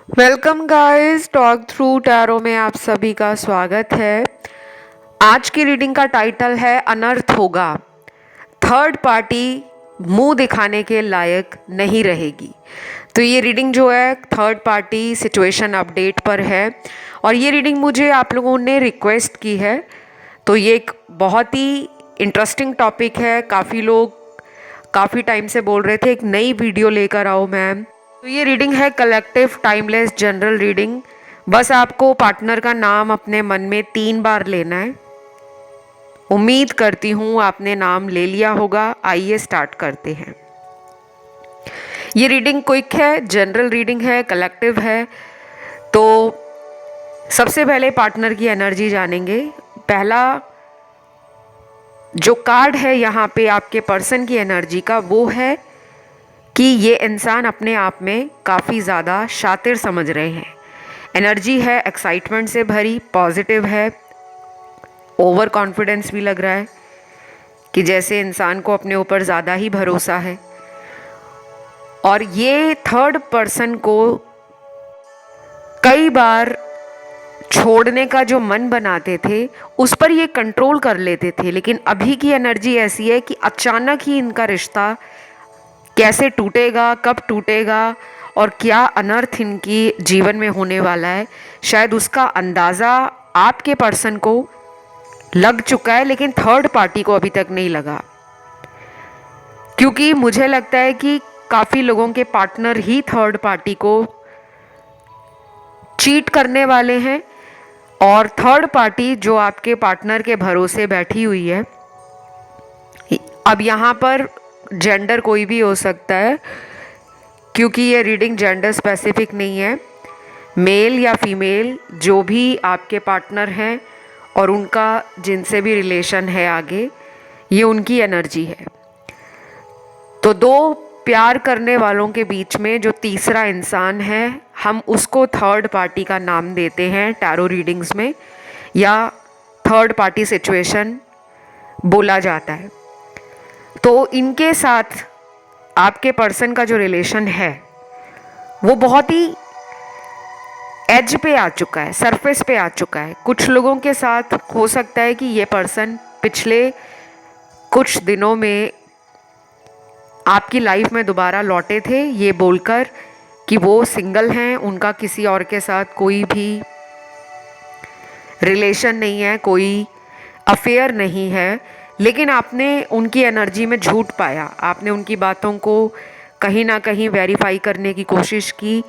Welcome guys, talk through tarot में आप सभी का स्वागत है। आज की रीडिंग का टाइटल है अनर्थ होगा, थर्ड पार्टी मुंह दिखाने के लायक नहीं रहेगी। तो ये रीडिंग जो है थर्ड पार्टी सिचुएशन अपडेट पर है और ये रीडिंग मुझे आप लोगों ने रिक्वेस्ट की है। तो ये एक बहुत ही इंटरेस्टिंग टॉपिक है। काफ़ी लोग काफ़ी टाइम से बोल रहे थे एक नई वीडियो लेकर आओ मैम। तो ये रीडिंग है कलेक्टिव टाइमलेस जनरल रीडिंग। बस आपको पार्टनर का नाम अपने मन में 3 बार लेना है। उम्मीद करती हूँ आपने नाम ले लिया होगा। आइए स्टार्ट करते हैं। ये रीडिंग क्विक है, जनरल रीडिंग है, कलेक्टिव है। तो सबसे पहले पार्टनर की एनर्जी जानेंगे। पहला जो कार्ड है यहाँ पे आपके पर्सन की एनर्जी का, वो है कि ये इंसान अपने आप में काफ़ी ज़्यादा शातिर समझ रहे हैं। एनर्जी है एक्साइटमेंट से भरी, पॉजिटिव है, ओवर कॉन्फिडेंस भी लग रहा है कि जैसे इंसान को अपने ऊपर ज़्यादा ही भरोसा है। और ये थर्ड पर्सन को कई बार छोड़ने का जो मन बनाते थे उस पर ये कंट्रोल कर लेते थे, लेकिन अभी की एनर्जी ऐसी है कि अचानक ही इनका रिश्ता कैसे टूटेगा, कब टूटेगा और क्या अनर्थ इनकी जीवन में होने वाला है, शायद उसका अंदाज़ा आपके पर्सन को लग चुका है, लेकिन थर्ड पार्टी को अभी तक नहीं लगा। क्योंकि मुझे लगता है कि काफ़ी लोगों के पार्टनर ही थर्ड पार्टी को चीट करने वाले हैं और थर्ड पार्टी जो आपके पार्टनर के भरोसे बैठी हुई है। अब यहाँ पर जेंडर कोई भी हो सकता है क्योंकि ये रीडिंग जेंडर स्पेसिफिक नहीं है। मेल या फीमेल जो भी आपके पार्टनर हैं और उनका जिनसे भी रिलेशन है आगे, ये उनकी एनर्जी है। तो दो प्यार करने वालों के बीच में जो तीसरा इंसान है, हम उसको थर्ड पार्टी का नाम देते हैं टैरो रीडिंग्स में, या थर्ड पार्टी सिचुएशन बोला जाता है। तो इनके साथ आपके पर्सन का जो रिलेशन है वो बहुत ही एज पे आ चुका है, सरफेस पे आ चुका है। कुछ लोगों के साथ हो सकता है कि ये पर्सन पिछले कुछ दिनों में आपकी लाइफ में दोबारा लौटे थे ये बोलकर कि वो सिंगल हैं, उनका किसी और के साथ कोई भी रिलेशन नहीं है, कोई अफेयर नहीं है, लेकिन आपने उनकी एनर्जी में झूठ पाया। आपने उनकी बातों को कहीं ना कहीं वेरीफाई करने की कोशिश की।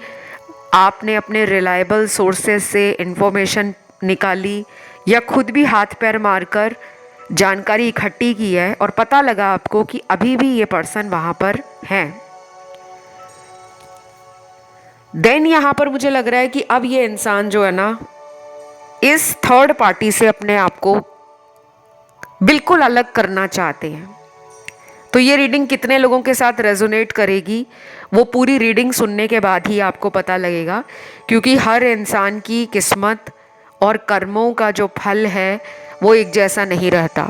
आपने अपने रिलायबल सोर्सेज से इंफॉर्मेशन निकाली या खुद भी हाथ पैर मारकर जानकारी इकट्ठी की है और पता लगा आपको कि अभी भी ये पर्सन वहाँ पर हैं। देन यहाँ पर मुझे लग रहा है कि अब ये इंसान जो है ना, इस थर्ड पार्टी से अपने आप को बिल्कुल अलग करना चाहते हैं। तो ये रीडिंग कितने लोगों के साथ रेजोनेट करेगी वो पूरी रीडिंग सुनने के बाद ही आपको पता लगेगा, क्योंकि हर इंसान की किस्मत और कर्मों का जो फल है वो एक जैसा नहीं रहता।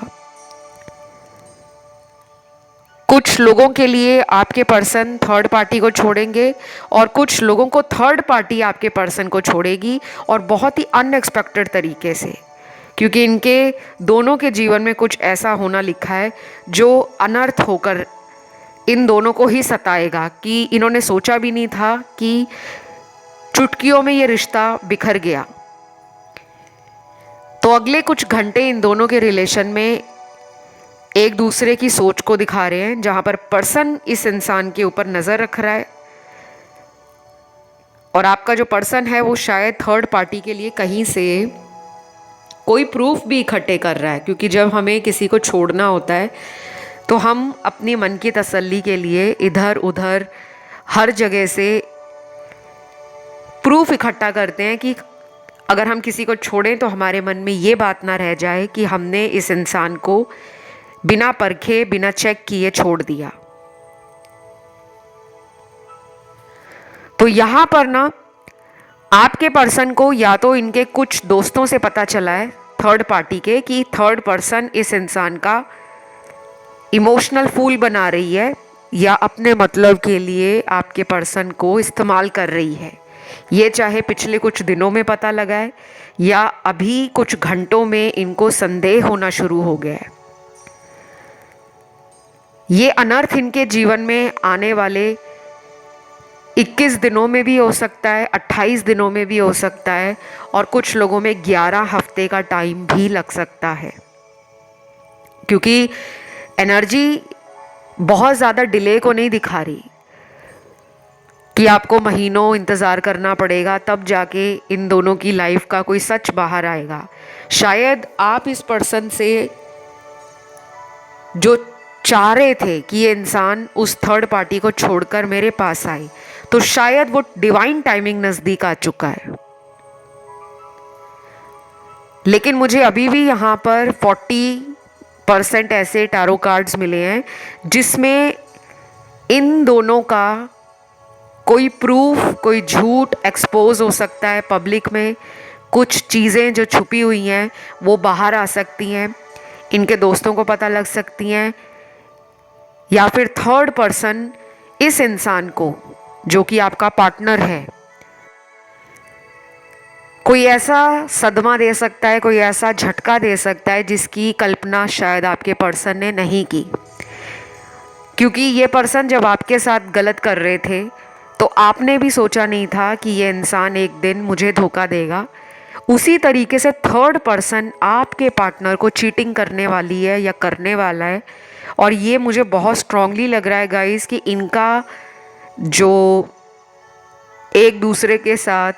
कुछ लोगों के लिए आपके पर्सन थर्ड पार्टी को छोड़ेंगे और कुछ लोगों को थर्ड पार्टी आपके पर्सन को छोड़ेगी, और बहुत ही अनएक्सपेक्टेड तरीके से, क्योंकि इनके दोनों के जीवन में कुछ ऐसा होना लिखा है जो अनर्थ होकर इन दोनों को ही सताएगा कि इन्होंने सोचा भी नहीं था कि चुटकियों में ये रिश्ता बिखर गया। तो अगले कुछ घंटे इन दोनों के रिलेशन में एक दूसरे की सोच को दिखा रहे हैं, जहां पर पर्सन इस इंसान के ऊपर नज़र रख रहा है और आपका जो पर्सन है वो शायद थर्ड पार्टी के लिए कहीं से कोई प्रूफ भी इकट्ठे कर रहा है। क्योंकि जब हमें किसी को छोड़ना होता है तो हम अपनी मन की तसल्ली के लिए इधर उधर हर जगह से प्रूफ इकट्ठा करते हैं कि अगर हम किसी को छोड़ें तो हमारे मन में ये बात ना रह जाए कि हमने इस इंसान को बिना परखे, बिना चेक किए छोड़ दिया। तो यहाँ पर ना आपके पर्सन को या तो इनके कुछ दोस्तों से पता चला है थर्ड पार्टी के कि थर्ड पर्सन इस इंसान का इमोशनल फूल बना रही है या अपने मतलब के लिए आपके पर्सन को इस्तेमाल कर रही है, ये चाहे पिछले कुछ दिनों में पता लगा है या अभी कुछ घंटों में इनको संदेह होना शुरू हो गया है। ये अनर्थ इनके जीवन में आने वाले 21 दिनों में भी हो सकता है, 28 दिनों में भी हो सकता है, और कुछ लोगों में 11 हफ्ते का टाइम भी लग सकता है, क्योंकि एनर्जी बहुत ज़्यादा डिले को नहीं दिखा रही कि आपको महीनों इंतज़ार करना पड़ेगा तब जाके इन दोनों की लाइफ का कोई सच बाहर आएगा। शायद आप इस पर्सन से जो चाह रहे थे कि ये इंसान उस थर्ड पार्टी को छोड़कर मेरे पास आए, तो शायद वो डिवाइन टाइमिंग नज़दीक आ चुका है। लेकिन मुझे अभी भी यहाँ पर 40% ऐसे टैरो कार्ड्स मिले हैं जिसमें इन दोनों का कोई प्रूफ, कोई झूठ एक्सपोज हो सकता है पब्लिक में। कुछ चीज़ें जो छुपी हुई हैं वो बाहर आ सकती हैं, इनके दोस्तों को पता लग सकती हैं, या फिर थर्ड पर्सन इस इंसान को जो कि आपका पार्टनर है कोई ऐसा सदमा दे सकता है, कोई ऐसा झटका दे सकता है जिसकी कल्पना शायद आपके पर्सन ने नहीं की। क्योंकि ये पर्सन जब आपके साथ गलत कर रहे थे तो आपने भी सोचा नहीं था कि ये इंसान एक दिन मुझे धोखा देगा। उसी तरीके से थर्ड पर्सन आपके पार्टनर को चीटिंग करने वाली है या करने वाला है। और ये मुझे बहुत स्ट्रांगली लग रहा है गाइस कि इनका जो एक दूसरे के साथ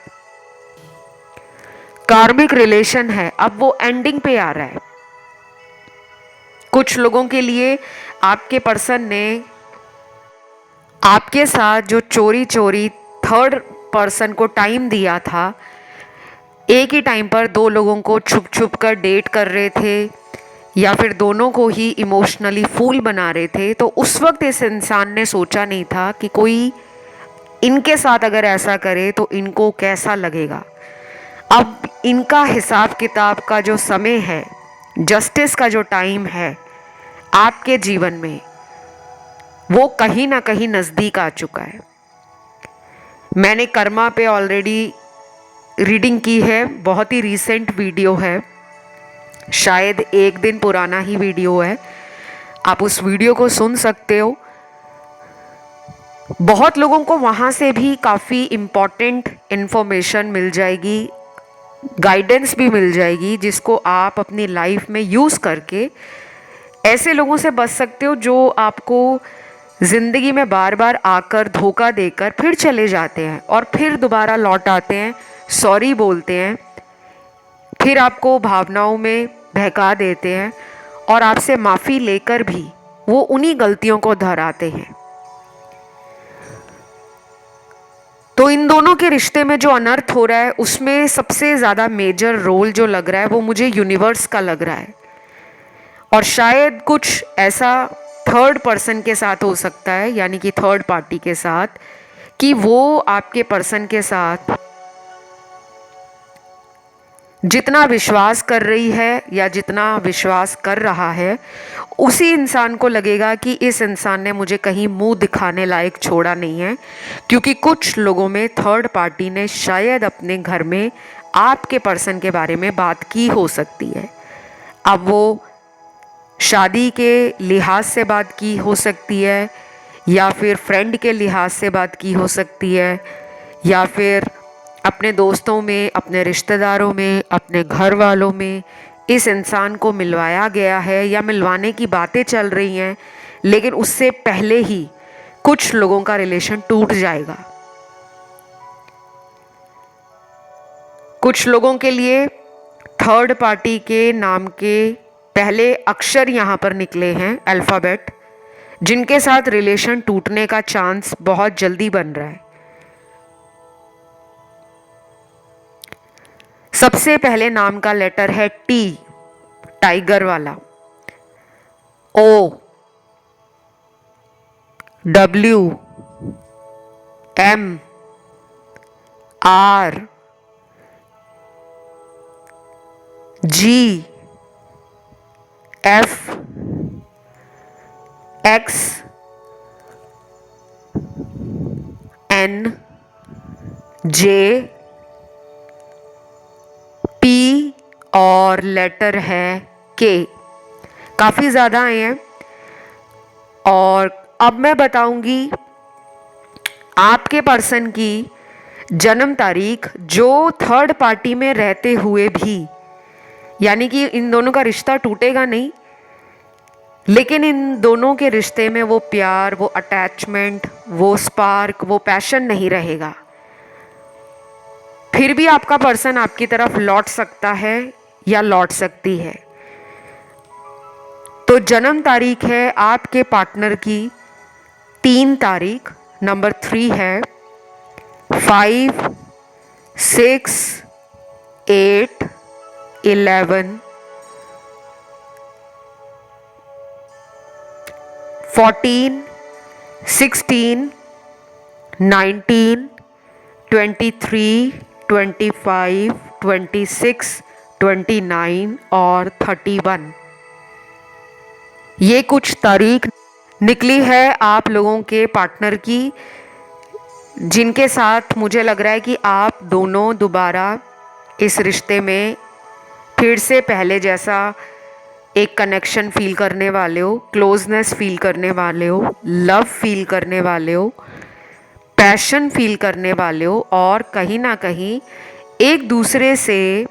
कार्मिक रिलेशन है अब वो एंडिंग पे आ रहा है। कुछ लोगों के लिए आपके पर्सन ने आपके साथ जो चोरी चोरी थर्ड पर्सन को टाइम दिया था, एक ही टाइम पर दो लोगों को छुप छुप कर डेट कर रहे थे या फिर दोनों को ही इमोशनली फूल बना रहे थे, तो उस वक्त इस इंसान ने सोचा नहीं था कि कोई इनके साथ अगर ऐसा करे तो इनको कैसा लगेगा। अब इनका हिसाब किताब का जो समय है, जस्टिस का जो टाइम है आपके जीवन में, वो कहीं ना कहीं नज़दीक आ चुका है। मैंने कर्मा पे ऑलरेडी रीडिंग की है, बहुत ही रीसेंट वीडियो है, शायद एक दिन पुराना ही वीडियो है, आप उस वीडियो को सुन सकते हो। बहुत लोगों को वहाँ से भी काफ़ी इम्पॉर्टेंट इन्फॉर्मेशन मिल जाएगी, गाइडेंस भी मिल जाएगी, जिसको आप अपनी लाइफ में यूज़ करके ऐसे लोगों से बच सकते हो जो आपको ज़िंदगी में बार बार आकर धोखा देकर फिर चले जाते हैं और फिर दोबारा लौट आते हैं, सॉरी बोलते हैं, फिर आपको भावनाओं में बहका देते हैं और आपसे माफ़ी लेकर भी वो उन्हीं गलतियों को दोहराते हैं। तो इन दोनों के रिश्ते में जो अनर्थ हो रहा है उसमें सबसे ज़्यादा मेजर रोल जो लग रहा है वो मुझे यूनिवर्स का लग रहा है। और शायद कुछ ऐसा थर्ड पर्सन के साथ हो सकता है, यानी कि थर्ड पार्टी के साथ, कि वो आपके पर्सन के साथ जितना विश्वास कर रही है या जितना विश्वास कर रहा है, उसी इंसान को लगेगा कि इस इंसान ने मुझे कहीं मुंह दिखाने लायक छोड़ा नहीं है। क्योंकि कुछ लोगों में थर्ड पार्टी ने शायद अपने घर में आपके पर्सन के बारे में बात की हो सकती है। अब वो शादी के लिहाज से बात की हो सकती है, या फिर फ्रेंड के लिहाज से बात की हो सकती है, या फिर अपने दोस्तों में, अपने रिश्तेदारों में, अपने घर वालों में इस इंसान को मिलवाया गया है या मिलवाने की बातें चल रही हैं, लेकिन उससे पहले ही कुछ लोगों का रिलेशन टूट जाएगा। कुछ लोगों के लिए थर्ड पार्टी के नाम के पहले अक्षर यहाँ पर निकले हैं, अल्फ़ाबेट, जिनके साथ रिलेशन टूटने का चांस बहुत जल्दी बन रहा है। सबसे पहले नाम का लेटर है टी, टाइगर वाला, O, W, M, R, G, F, X, N, J, P और लेटर है के। काफ़ी ज़्यादा आए हैं। और अब मैं बताऊंगी आपके पर्सन की जन्म तारीख, जो थर्ड पार्टी में रहते हुए भी, यानी कि इन दोनों का रिश्ता टूटेगा नहीं, लेकिन इन दोनों के रिश्ते में वो प्यार, वो अटैचमेंट, वो स्पार्क, वो पैशन नहीं रहेगा। फिर भी आपका पर्सन आपकी तरफ लौट सकता है या लौट सकती है। तो जन्म तारीख है आपके पार्टनर की 3 तारीख, नंबर 3 है 5, 6, 8, 11, 14, 16, 19, 23, 25, 26, 29 और 31। ये कुछ तारीख निकली है आप लोगों के पार्टनर की, जिनके साथ मुझे लग रहा है कि आप दोनों दोबारा इस रिश्ते में फिर से पहले जैसा एक कनेक्शन फील करने वाले हो, क्लोजनेस फील करने वाले हो, लव फील करने वाले हो, पैशन फील करने वाले हो, और कहीं ना कहीं एक दूसरे से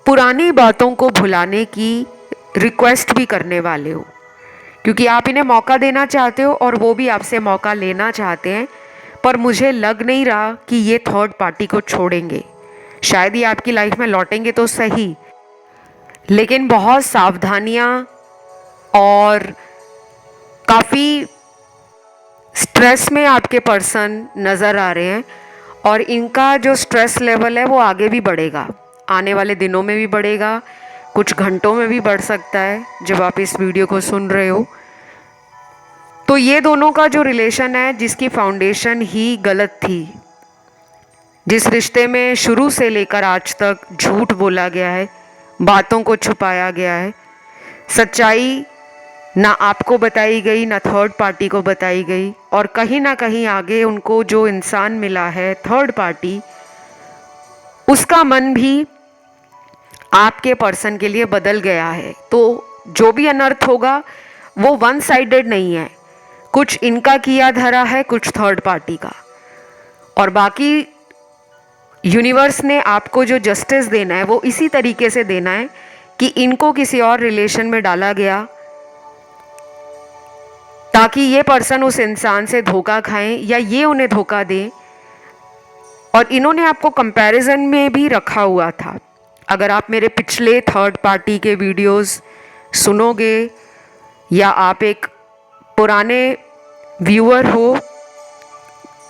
पुरानी बातों को भुलाने की रिक्वेस्ट भी करने वाले हो, क्योंकि आप इन्हें मौका देना चाहते हो और वो भी आपसे मौका लेना चाहते हैं। पर मुझे लग नहीं रहा कि ये थर्ड पार्टी को छोड़ेंगे। शायद ये आपकी लाइफ में लौटेंगे तो सही, लेकिन बहुत सावधानियां और काफ़ी स्ट्रेस में आपके पर्सन नज़र आ रहे हैं। और इनका जो स्ट्रेस लेवल है वो आगे भी बढ़ेगा, आने वाले दिनों में भी बढ़ेगा, कुछ घंटों में भी बढ़ सकता है जब आप इस वीडियो को सुन रहे हो। तो ये दोनों का जो रिलेशन है, जिसकी फाउंडेशन ही गलत थी, जिस रिश्ते में शुरू से लेकर आज तक झूठ बोला गया है, बातों को छुपाया गया है, सच्चाई ना आपको बताई गई ना थर्ड पार्टी को बताई गई, और कहीं ना कहीं आगे उनको जो इंसान मिला है थर्ड पार्टी, उसका मन भी आपके पर्सन के लिए बदल गया है। तो जो भी अनर्थ होगा वो वन साइडेड नहीं है, कुछ इनका किया धरा है, कुछ थर्ड पार्टी का, और बाकी यूनिवर्स ने आपको जो जस्टिस देना है वो इसी तरीके से देना है कि इनको किसी और रिलेशन में डाला गया ताकि ये पर्सन उस इंसान से धोखा खाएं या ये उन्हें धोखा दें। और इन्होंने आपको कंपैरिजन में भी रखा हुआ था। अगर आप मेरे पिछले थर्ड पार्टी के वीडियोस सुनोगे या आप एक पुराने व्यूअर हो,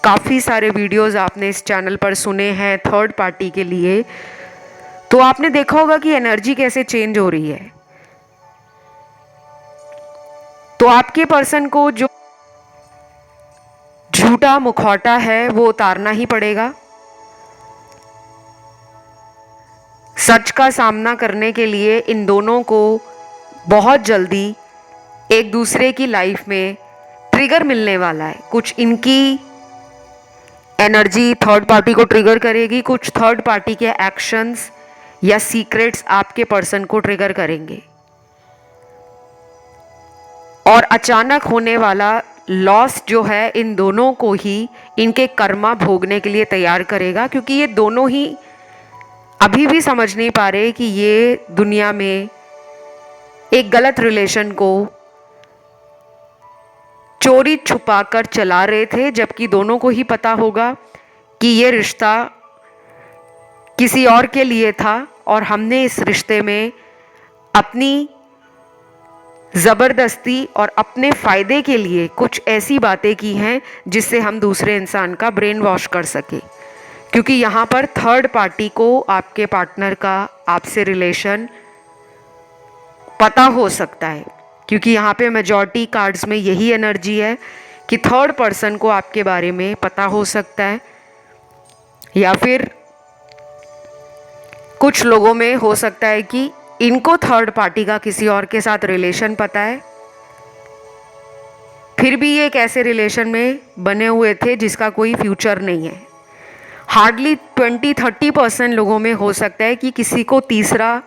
काफ़ी सारे वीडियोस आपने इस चैनल पर सुने हैं थर्ड पार्टी के लिए, तो आपने देखा होगा कि एनर्जी कैसे चेंज हो रही है। तो आपके पर्सन को जो झूठा मुखौटा है वो उतारना ही पड़ेगा। सच का सामना करने के लिए इन दोनों को बहुत जल्दी एक दूसरे की लाइफ में ट्रिगर मिलने वाला है। कुछ इनकी एनर्जी थर्ड पार्टी को ट्रिगर करेगी, कुछ थर्ड पार्टी के एक्शंस या सीक्रेट्स आपके पर्सन को ट्रिगर करेंगे, और अचानक होने वाला लॉस जो है इन दोनों को ही इनके कर्मा भोगने के लिए तैयार करेगा, क्योंकि ये दोनों ही अभी भी समझ नहीं पा रहे कि ये दुनिया में एक गलत रिलेशन को चोरी छुपा कर चला रहे थे, जबकि दोनों को ही पता होगा कि ये रिश्ता किसी और के लिए था और हमने इस रिश्ते में अपनी ज़बरदस्ती और अपने फ़ायदे के लिए कुछ ऐसी बातें की हैं जिससे हम दूसरे इंसान का ब्रेन वॉश कर सके। क्योंकि यहाँ पर थर्ड पार्टी को आपके पार्टनर का आपसे रिलेशन पता हो सकता है, क्योंकि यहाँ पे मेजॉरिटी कार्ड्स में यही एनर्जी है कि थर्ड पर्सन को आपके बारे में पता हो सकता है, या फिर कुछ लोगों में हो सकता है कि इनको थर्ड पार्टी का किसी और के साथ रिलेशन पता है, फिर भी ये एक ऐसे रिलेशन में बने हुए थे जिसका कोई फ्यूचर नहीं है। हार्डली 20-30% लोगों में हो सकता है कि किसी को तीसरा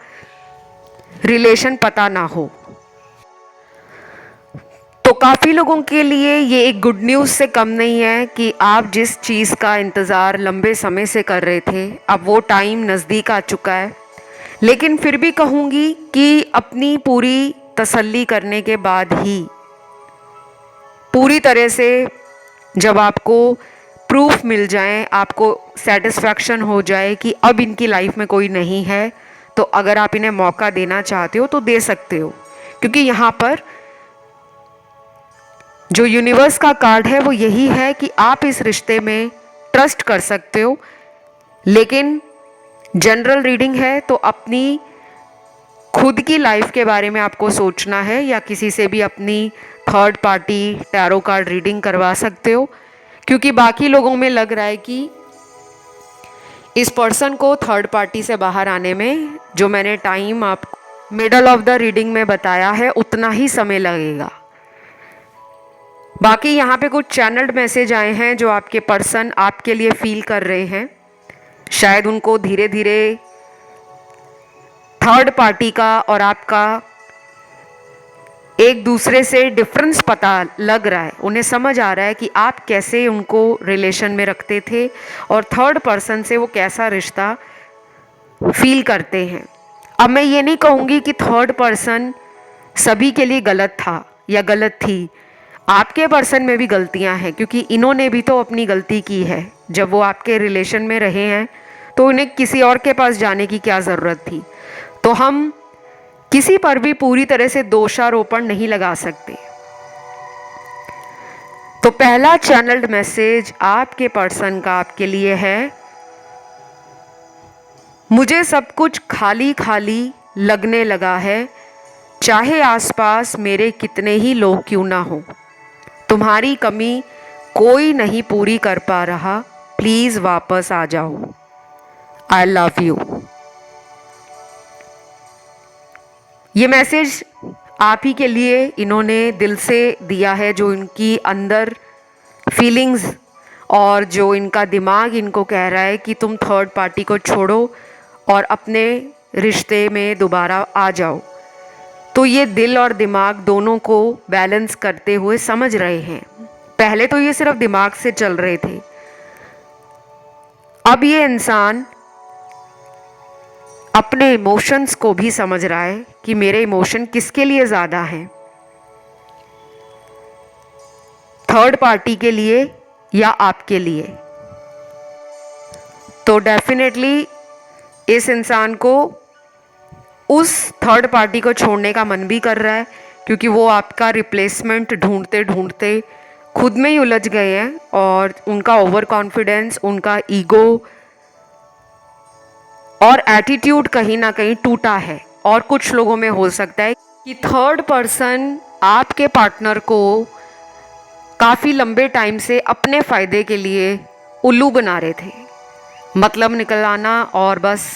रिलेशन पता ना हो। तो काफ़ी लोगों के लिए ये एक गुड न्यूज़ से कम नहीं है कि आप जिस चीज़ का इंतज़ार लंबे समय से कर रहे थे, अब वो टाइम नज़दीक आ चुका है। लेकिन फिर भी कहूँगी कि अपनी पूरी तसल्ली करने के बाद ही, पूरी तरह से जब आपको प्रूफ मिल जाए, आपको सेटिस्फैक्शन हो जाए कि अब इनकी लाइफ में कोई नहीं है, तो अगर आप इन्हें मौका देना चाहते हो तो दे सकते हो। क्योंकि यहाँ पर जो यूनिवर्स का कार्ड है वो यही है कि आप इस रिश्ते में ट्रस्ट कर सकते हो। लेकिन जनरल रीडिंग है तो अपनी खुद की लाइफ के बारे में आपको सोचना है, या किसी से भी अपनी third party tarot card reading करवा सकते हो। क्योंकि बाकी लोगों में लग रहा है कि इस पर्सन को थर्ड पार्टी से बाहर आने में जो मैंने टाइम आप मिडल ऑफ द रीडिंग में बताया है उतना ही समय लगेगा। बाकी यहाँ पे कुछ चैनल्ड मैसेज आए हैं जो आपके पर्सन आपके लिए फील कर रहे हैं। शायद उनको धीरे धीरे थर्ड पार्टी का और आपका एक दूसरे से डिफरेंस पता लग रहा है। उन्हें समझ आ रहा है कि आप कैसे उनको रिलेशन में रखते थे और थर्ड पर्सन से वो कैसा रिश्ता फील करते हैं। अब मैं ये नहीं कहूँगी कि थर्ड पर्सन सभी के लिए गलत था या गलत थी। आपके पर्सन में भी गलतियां हैं, क्योंकि इन्होंने भी तो अपनी गलती की है। जब वो आपके रिलेशन में रहे हैं तो उन्हें किसी और के पास जाने की क्या ज़रूरत थी। तो हम किसी पर भी पूरी तरह से दोषारोपण नहीं लगा सकते। तो पहला चैनल्ड मैसेज आपके पर्सन का आपके लिए है, मुझे सब कुछ खाली खाली लगने लगा है, चाहे आसपास मेरे कितने ही लोग क्यों ना हो। तुम्हारी कमी कोई नहीं पूरी कर पा रहा, प्लीज़ वापस आ जाओ। I love you. ये मैसेज आप ही के लिए इन्होंने दिल से दिया है, जो इनकी अंदर फीलिंग्स और जो इनका दिमाग इनको कह रहा है कि तुम थर्ड पार्टी को छोड़ो और अपने रिश्ते में दोबारा आ जाओ। तो ये दिल और दिमाग दोनों को बैलेंस करते हुए समझ रहे हैं। पहले तो ये सिर्फ दिमाग से चल रहे थे, अब ये इंसान अपने इमोशंस को भी समझ रहा है कि मेरे इमोशन किसके लिए ज़्यादा हैं, थर्ड पार्टी के लिए या आपके लिए। तो डेफिनेटली इस इंसान को उस थर्ड पार्टी को छोड़ने का मन भी कर रहा है, क्योंकि वो आपका रिप्लेसमेंट ढूंढते ढूंढते खुद में ही उलझ गए हैं और उनका ओवर कॉन्फिडेंस, उनका ईगो और एटीट्यूड कहीं ना कहीं टूटा है। और कुछ लोगों में हो सकता है कि थर्ड पर्सन आपके पार्टनर को काफ़ी लंबे टाइम से अपने फ़ायदे के लिए उल्लू बना रहे थे, मतलब निकलाना और बस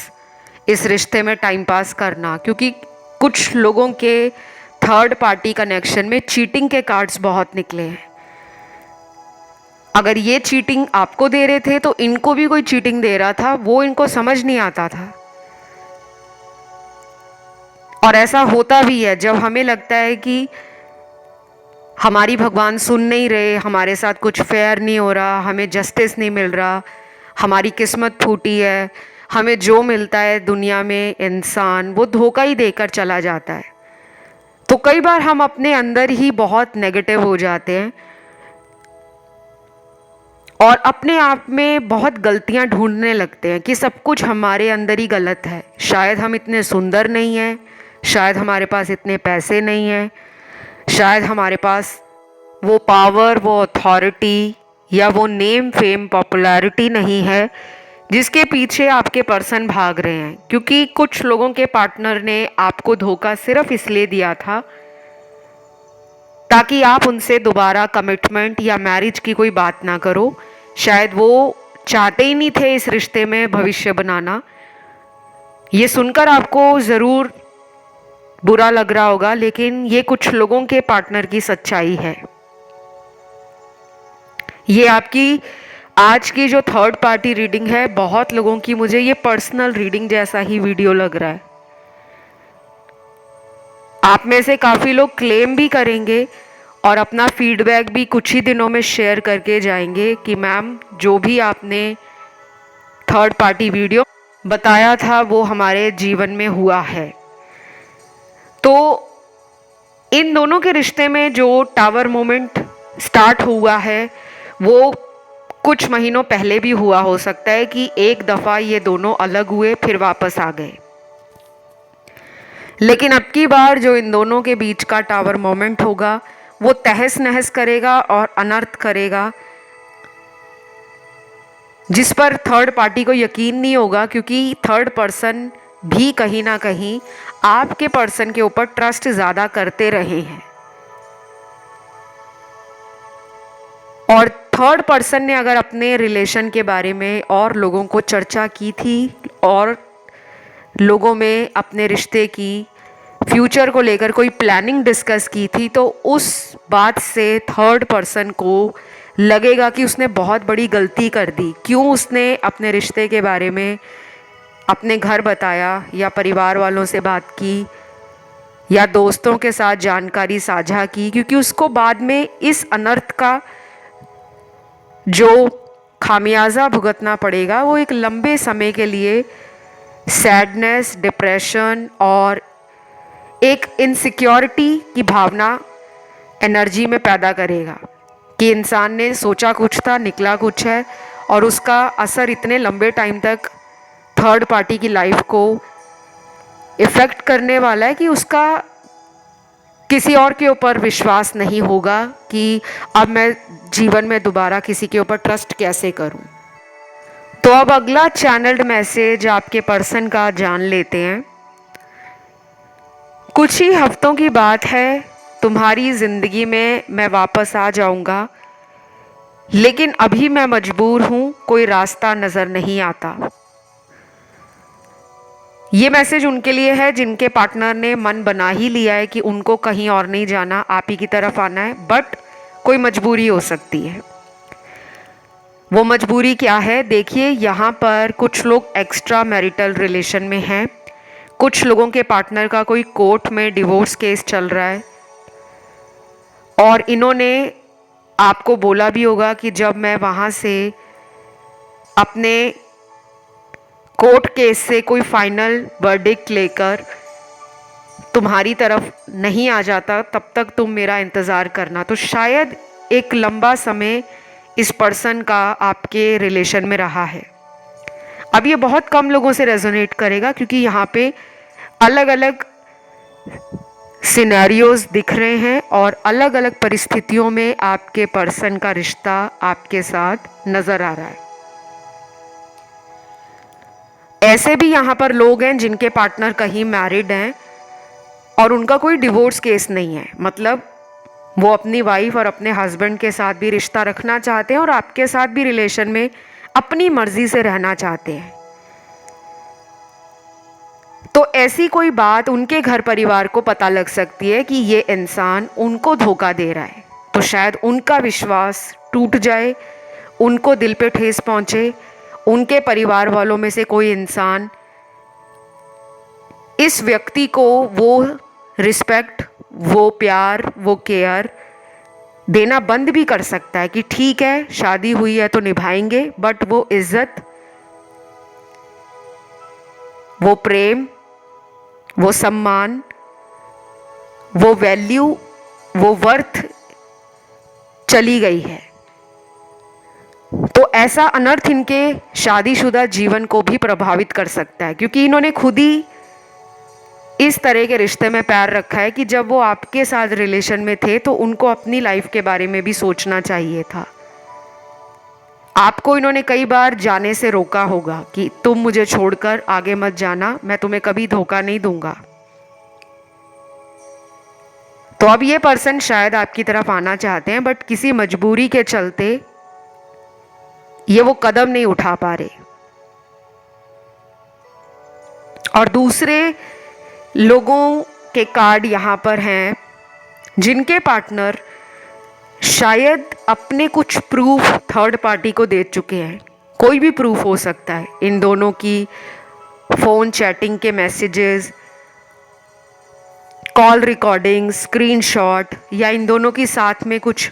इस रिश्ते में टाइम पास करना। क्योंकि कुछ लोगों के थर्ड पार्टी कनेक्शन में चीटिंग के कार्ड्स बहुत निकले हैं। अगर ये चीटिंग आपको दे रहे थे तो इनको भी कोई चीटिंग दे रहा था, वो इनको समझ नहीं आता था। और ऐसा होता भी है जब हमें लगता है कि हमारी भगवान सुन नहीं रहे, हमारे साथ कुछ फेयर नहीं हो रहा, हमें जस्टिस नहीं मिल रहा, हमारी किस्मत फूटी है, हमें जो मिलता है दुनिया में इंसान वो धोखा ही देकर चला जाता है। तो कई बार हम अपने अंदर ही बहुत नेगेटिव हो जाते हैं और अपने आप में बहुत गलतियां ढूंढने लगते हैं कि सब कुछ हमारे अंदर ही गलत है। शायद हम इतने सुंदर नहीं हैं, शायद हमारे पास इतने पैसे नहीं हैं, शायद हमारे पास वो पावर, वो अथॉरिटी या वो नेम फेम पॉपुलैरिटी नहीं है जिसके पीछे आपके पर्सन भाग रहे हैं। क्योंकि कुछ लोगों के पार्टनर ने आपको धोखा सिर्फ इसलिए दिया था ताकि आप उनसे दोबारा कमिटमेंट या मैरिज की कोई बात ना करो। शायद वो चाहते ही नहीं थे इस रिश्ते में भविष्य बनाना। ये सुनकर आपको ज़रूर बुरा लग रहा होगा, लेकिन ये कुछ लोगों के पार्टनर की सच्चाई है। ये आपकी आज की जो थर्ड पार्टी रीडिंग है, बहुत लोगों की मुझे ये पर्सनल रीडिंग जैसा ही वीडियो लग रहा है। आप में से काफ़ी लोग क्लेम भी करेंगे और अपना फीडबैक भी कुछ ही दिनों में शेयर करके जाएंगे कि मैम जो भी आपने थर्ड पार्टी वीडियो बताया था वो हमारे जीवन में हुआ है। तो इन दोनों के रिश्ते में जो टावर मोमेंट स्टार्ट हुआ है वो कुछ महीनों पहले भी हुआ हो सकता है कि एक दफ़ा ये दोनों अलग हुए फिर वापस आ गए। लेकिन अब की बार जो इन दोनों के बीच का टावर मोमेंट होगा वो तहस नहस करेगा और अनर्थ करेगा, जिस पर थर्ड पार्टी को यकीन नहीं होगा, क्योंकि थर्ड पर्सन भी कहीं ना कहीं आपके पर्सन के ऊपर ट्रस्ट ज़्यादा करते रहे हैं। और थर्ड पर्सन ने अगर अपने रिलेशन के बारे में और लोगों को चर्चा की थी और लोगों में अपने रिश्ते की फ्यूचर को लेकर कोई प्लानिंग डिस्कस की थी, तो उस बात से थर्ड पर्सन को लगेगा कि उसने बहुत बड़ी गलती कर दी। क्यों उसने अपने रिश्ते के बारे में अपने घर बताया या परिवार वालों से बात की या दोस्तों के साथ जानकारी साझा की, क्योंकि उसको बाद में इस अनर्थ का जो खामियाजा भुगतना पड़ेगा वो एक लंबे समय के लिए सैडनेस, डिप्रेशन और एक इनसिक्योरिटी की भावना एनर्जी में पैदा करेगा कि इंसान ने सोचा कुछ था, निकला कुछ है, और उसका असर इतने लंबे टाइम तक थर्ड पार्टी की लाइफ को इफ़ेक्ट करने वाला है कि उसका किसी और के ऊपर विश्वास नहीं होगा कि अब मैं जीवन में दोबारा किसी के ऊपर ट्रस्ट कैसे करूं। तो अब अगला चैनल्ड मैसेज आपके पर्सन का जान लेते हैं। कुछ ही हफ्तों की बात है, तुम्हारी ज़िंदगी में मैं वापस आ जाऊंगा, लेकिन अभी मैं मजबूर हूँ, कोई रास्ता नज़र नहीं आता। ये मैसेज उनके लिए है जिनके पार्टनर ने मन बना ही लिया है कि उनको कहीं और नहीं जाना, आप ही की तरफ आना है, बट कोई मजबूरी हो सकती है। वो मजबूरी क्या है? देखिए, यहाँ पर कुछ लोग एक्स्ट्रा मैरिटल रिलेशन में हैं, कुछ लोगों के पार्टनर का कोई कोर्ट में डिवोर्स केस चल रहा है और इन्होंने आपको बोला भी होगा कि जब मैं वहाँ से अपने कोर्ट केस से कोई फाइनल वर्डिक्ट लेकर तुम्हारी तरफ नहीं आ जाता तब तक तुम मेरा इंतज़ार करना। तो शायद एक लंबा समय इस पर्सन का आपके रिलेशन में रहा है। अब ये बहुत कम लोगों से रेजोनेट करेगा क्योंकि यहाँ पे अलग अलग सिनेरियोज दिख रहे हैं और अलग अलग परिस्थितियों में आपके पर्सन का रिश्ता आपके साथ नज़र आ रहा है। ऐसे भी यहाँ पर लोग हैं जिनके पार्टनर कहीं मैरिड हैं और उनका कोई डिवोर्स केस नहीं है, मतलब वो अपनी वाइफ और अपने हस्बैंड के साथ भी रिश्ता रखना चाहते हैं और आपके साथ भी रिलेशन में अपनी मर्जी से रहना चाहते हैं। तो ऐसी कोई बात उनके घर परिवार को पता लग सकती है कि ये इंसान उनको धोखा दे रहा है, तो शायद उनका विश्वास टूट जाए, उनको दिल पे ठेस पहुंचे, उनके परिवार वालों में से कोई इंसान इस व्यक्ति को वो रिस्पेक्ट, वो प्यार, वो केयर देना बंद भी कर सकता है कि ठीक है शादी हुई है तो निभाएंगे, बट वो इज्जत, वो प्रेम, वो सम्मान, वो वैल्यू, वो वर्थ चली गई है। तो ऐसा अनर्थ इनके शादीशुदा जीवन को भी प्रभावित कर सकता है क्योंकि इन्होंने खुद ही इस तरह के रिश्ते में पैर रखा है कि जब वो आपके साथ रिलेशन में थे तो उनको अपनी लाइफ के बारे में भी सोचना चाहिए था। आपको इन्होंने कई बार जाने से रोका होगा कि तुम मुझे छोड़कर आगे मत जाना, मैं तुम्हें कभी धोखा नहीं दूंगा। तो अब ये पर्सन शायद आपकी तरफ आना चाहते हैं बट किसी मजबूरी के चलते ये वो कदम नहीं उठा पा रहे। और दूसरे लोगों के कार्ड यहाँ पर हैं जिनके पार्टनर शायद अपने कुछ प्रूफ थर्ड पार्टी को दे चुके हैं। कोई भी प्रूफ हो सकता है, इन दोनों की फ़ोन चैटिंग के मैसेजेस, कॉल रिकॉर्डिंग, स्क्रीनशॉट, या इन दोनों की साथ में कुछ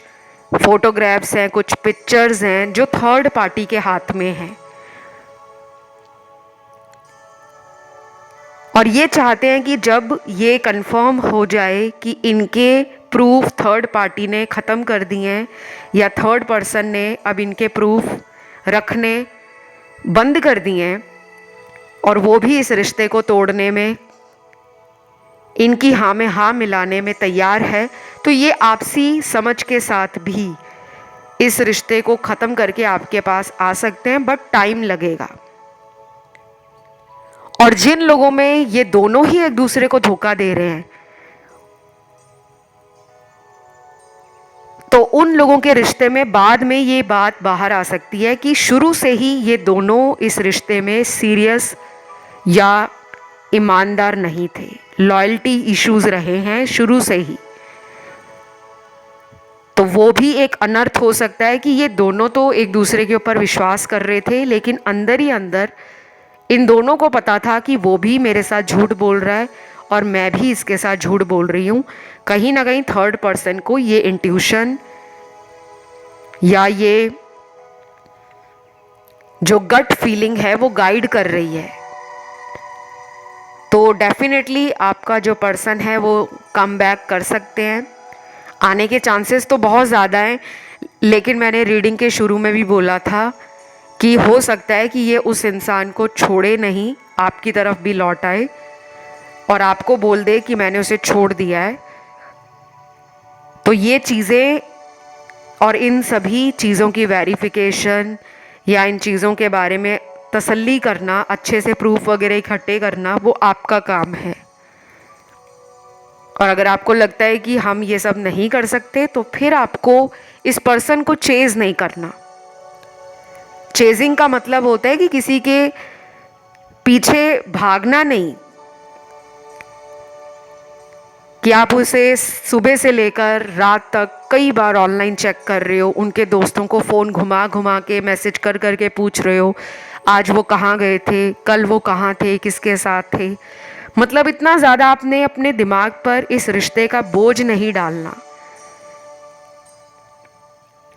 फोटोग्राफ्स हैं, कुछ पिक्चर्स हैं जो थर्ड पार्टी के हाथ में हैं। और ये चाहते हैं कि जब ये कंफर्म हो जाए कि इनके प्रूफ थर्ड पार्टी ने ख़त्म कर दिए हैं या थर्ड पर्सन ने अब इनके प्रूफ रखने बंद कर दिए हैं और वो भी इस रिश्ते को तोड़ने में, इनकी हाँ में हाँ मिलाने में तैयार है, तो ये आपसी समझ के साथ भी इस रिश्ते को ख़त्म करके आपके पास आ सकते हैं, बट टाइम लगेगा। और जिन लोगों में ये दोनों ही एक दूसरे को धोखा दे रहे हैं, तो उन लोगों के रिश्ते में बाद में ये बात बाहर आ सकती है कि शुरू से ही ये दोनों इस रिश्ते में सीरियस या ईमानदार नहीं थे, लॉयल्टी इश्यूज रहे हैं शुरू से ही। तो वो भी एक अनर्थ हो सकता है कि ये दोनों तो एक दूसरे के ऊपर विश्वास कर रहे थे, लेकिन अंदर ही अंदर इन दोनों को पता था कि वो भी मेरे साथ झूठ बोल रहा है और मैं भी इसके साथ झूठ बोल रही हूँ। कहीं ना कहीं थर्ड पर्सन को ये इंट्यूशन या ये जो गट फीलिंग है वो गाइड कर रही है। तो डेफिनेटली आपका जो पर्सन है वो कम बैक कर सकते हैं, आने के चांसेस तो बहुत ज़्यादा हैं। लेकिन मैंने रीडिंग के शुरू में भी बोला था कि हो सकता है कि ये उस इंसान को छोड़े नहीं, आपकी तरफ भी लौट आए और आपको बोल दे कि मैंने उसे छोड़ दिया है। तो ये चीज़ें और इन सभी चीज़ों की वेरिफिकेशन या इन चीज़ों के बारे में तसल्ली करना, अच्छे से प्रूफ वगैरह इकट्ठे करना, वो आपका काम है। और अगर आपको लगता है कि हम ये सब नहीं कर सकते, तो फिर आपको इस पर्सन को चेज़ नहीं करना। चेजिंग का मतलब होता है कि किसी के पीछे भागना नहीं, कि आप उसे सुबह से लेकर रात तक कई बार ऑनलाइन चेक कर रहे हो, उनके दोस्तों को फ़ोन घुमा घुमा के मैसेज कर कर के पूछ रहे हो आज वो कहाँ गए थे, कल वो कहाँ थे, किसके साथ थे। मतलब इतना ज़्यादा आपने अपने दिमाग पर इस रिश्ते का बोझ नहीं डालना।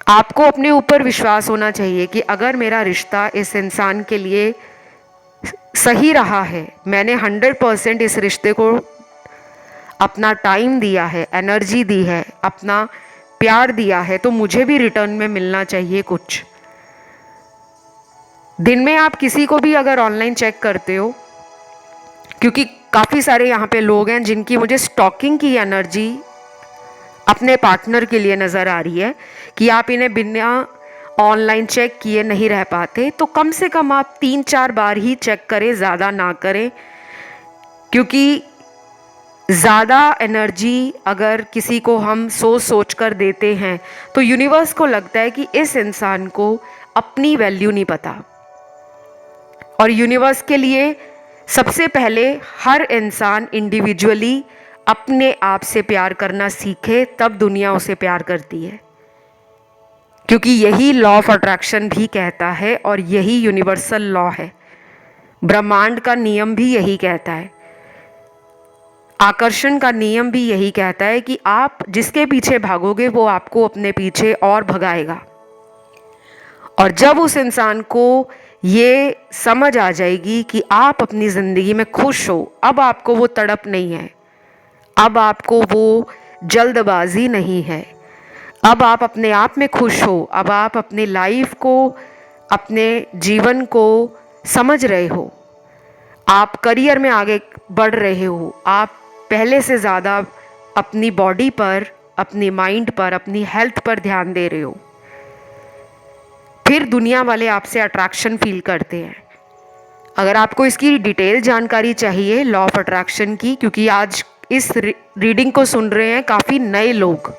आपको अपने ऊपर विश्वास होना चाहिए कि अगर मेरा रिश्ता इस इंसान के लिए सही रहा है, मैंने 100% इस रिश्ते को अपना टाइम दिया है, एनर्जी दी है, अपना प्यार दिया है, तो मुझे भी रिटर्न में मिलना चाहिए कुछ। दिन में आप किसी को भी अगर ऑनलाइन चेक करते हो, क्योंकि काफ़ी सारे यहाँ पे लोग हैं जिनकी मुझे स्टॉकिंग की एनर्जी अपने पार्टनर के लिए नज़र आ रही है कि आप इन्हें बिना ऑनलाइन चेक किए नहीं रह पाते, तो कम से कम आप 3-4 बार ही चेक करें, ज़्यादा ना करें। क्योंकि ज़्यादा एनर्जी अगर किसी को हम सोच सोच कर देते हैं, तो यूनिवर्स को लगता है कि इस इंसान को अपनी वैल्यू नहीं पता। और यूनिवर्स के लिए सबसे पहले हर इंसान इंडिविजुअली अपने आप से प्यार करना सीखे, तब दुनिया उसे प्यार करती है। क्योंकि यही लॉ ऑफ अट्रैक्शन भी कहता है और यही यूनिवर्सल लॉ है। ब्रह्मांड का नियम भी यही कहता है, आकर्षण का नियम भी यही कहता है कि आप जिसके पीछे भागोगे वो आपको अपने पीछे और भगाएगा। और जब उस इंसान को ये समझ आ जाएगी कि आप अपनी ज़िंदगी में खुश हो, अब आपको वो तड़प नहीं है, अब आपको वो जल्दबाजी नहीं है, अब आप अपने आप में खुश हो, अब आप अपनी लाइफ को, अपने जीवन को समझ रहे हो, आप करियर में आगे बढ़ रहे हो, आप पहले से ज़्यादा अपनी बॉडी पर, अपनी माइंड पर, अपनी हेल्थ पर ध्यान दे रहे हो, फिर दुनिया वाले आपसे अट्रैक्शन फील करते हैं। अगर आपको इसकी डिटेल जानकारी चाहिए लॉ ऑफ अट्रैक्शन की, क्योंकि आज इस रीडिंग को सुन रहे हैं काफ़ी नए लोग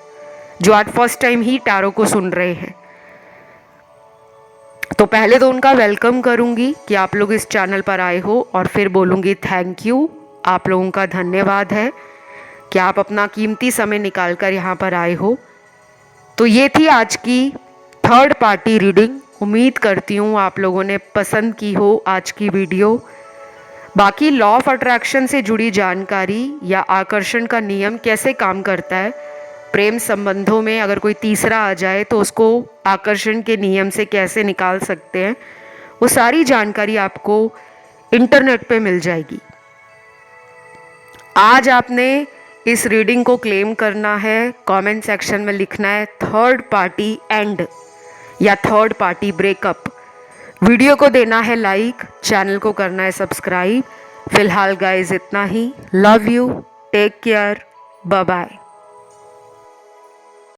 जो आज फर्स्ट टाइम ही टैरो को सुन रहे हैं, तो पहले तो उनका वेलकम करूंगी कि आप लोग इस चैनल पर आए हो, और फिर बोलूँगी थैंक यू, आप लोगों का धन्यवाद है कि आप अपना कीमती समय निकाल कर यहाँ पर आए हो। तो ये थी आज की थर्ड पार्टी रीडिंग। उम्मीद करती हूँ आप लोगों ने पसंद की हो आज की वीडियो। बाकी लॉ ऑफ अट्रैक्शन से जुड़ी जानकारी या आकर्षण का नियम कैसे काम करता है, प्रेम संबंधों में अगर कोई तीसरा आ जाए तो उसको आकर्षण के नियम से कैसे निकाल सकते हैं, वो सारी जानकारी आपको इंटरनेट पे मिल जाएगी। आज आपने इस रीडिंग को क्लेम करना है, कमेंट सेक्शन में लिखना है थर्ड पार्टी एंड या थर्ड पार्टी ब्रेकअप। वीडियो को देना है लाइक, चैनल को करना है सब्सक्राइब। फिलहाल गाइस इतना ही। Love you, take care, bye bye.